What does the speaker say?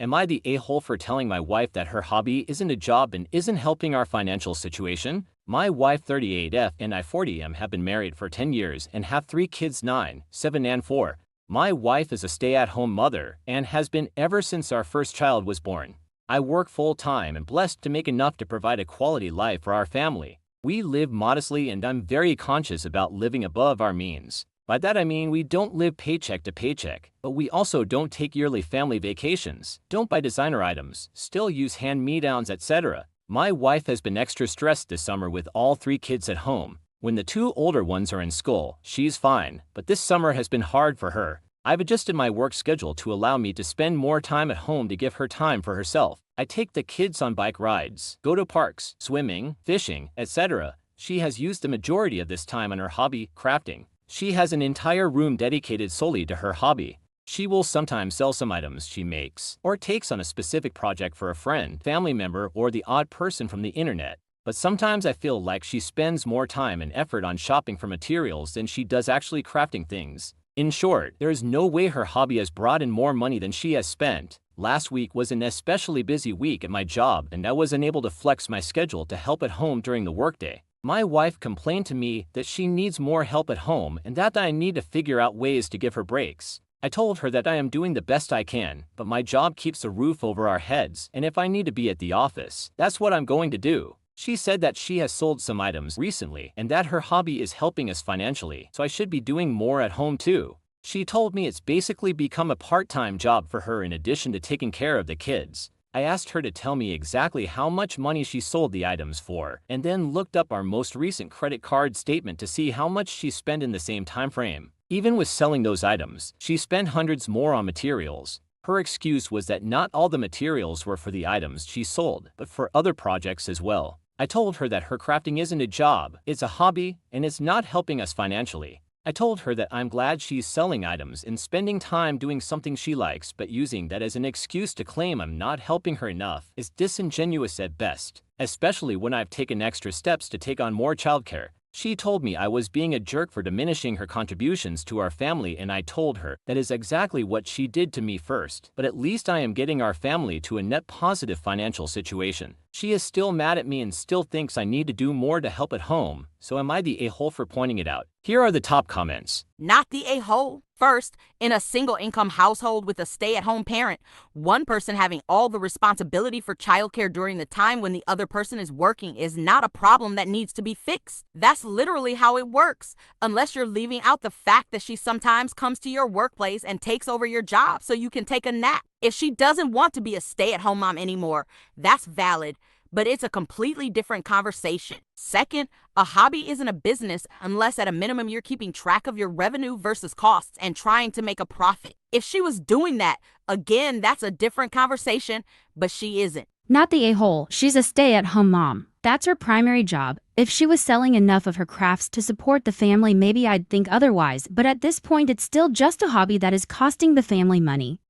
Am I the a-hole for telling my wife that her hobby isn't a job and isn't helping our financial situation? My wife 38F and I 40M have been married for 10 years and have 3 kids 9, 7 and 4. My wife is a stay-at-home mother and has been ever since our first child was born. I work full-time and blessed to make enough to provide a quality life for our family. We live modestly and I'm very conscious about living above our means. By that I mean we don't live paycheck to paycheck, but we also don't take yearly family vacations, don't buy designer items, still use hand-me-downs, etc. My wife has been extra stressed this summer with all 3 kids at home. When the 2 older ones are in school, she's fine, but this summer has been hard for her. I've adjusted my work schedule to allow me to spend more time at home to give her time for herself. I take the kids on bike rides, go to parks, swimming, fishing, etc. She has used the majority of this time on her hobby, crafting. She has an entire room dedicated solely to her hobby. She will sometimes sell some items she makes, or takes on a specific project for a friend, family member, or the odd person from the internet. But sometimes I feel like she spends more time and effort on shopping for materials than she does actually crafting things. In short, there is no way her hobby has brought in more money than she has spent. Last week was an especially busy week at my job and I was unable to flex my schedule to help at home during the workday. My wife complained to me that she needs more help at home and that I need to figure out ways to give her breaks. I told her that I am doing the best I can, but my job keeps a roof over our heads, and if I need to be at the office, that's what I'm going to do. She said that she has sold some items recently and that her hobby is helping us financially, so I should be doing more at home too. She told me it's basically become a part-time job for her in addition to taking care of the kids. I asked her to tell me exactly how much money she sold the items for, and then looked up our most recent credit card statement to see how much she spent in the same time frame. Even with selling those items, she spent hundreds more on materials. Her excuse was that not all the materials were for the items she sold, but for other projects as well. I told her that her crafting isn't a job, it's a hobby, and it's not helping us financially. I told her that I'm glad she's selling items and spending time doing something she likes, but using that as an excuse to claim I'm not helping her enough is disingenuous at best, especially when I've taken extra steps to take on more childcare. She told me I was being a jerk for diminishing her contributions to our family, and I told her that is exactly what she did to me first, but at least I am getting our family to a net positive financial situation. She is still mad at me and still thinks I need to do more to help at home, so am I the a-hole for pointing it out? Here are the top comments. Not the a-hole. First, in a single-income household with a stay-at-home parent, one person having all the responsibility for childcare during the time when the other person is working is not a problem that needs to be fixed. That's literally how it works, unless you're leaving out the fact that she sometimes comes to your workplace and takes over your job so you can take a nap. If she doesn't want to be a stay-at-home mom anymore, that's valid, but it's a completely different conversation. Second, a hobby isn't a business unless at a minimum you're keeping track of your revenue versus costs and trying to make a profit. If she was doing that, again, that's a different conversation, but she isn't. Not the a-hole, she's a stay-at-home mom. That's her primary job. If she was selling enough of her crafts to support the family, maybe I'd think otherwise, but at this point it's still just a hobby that is costing the family money.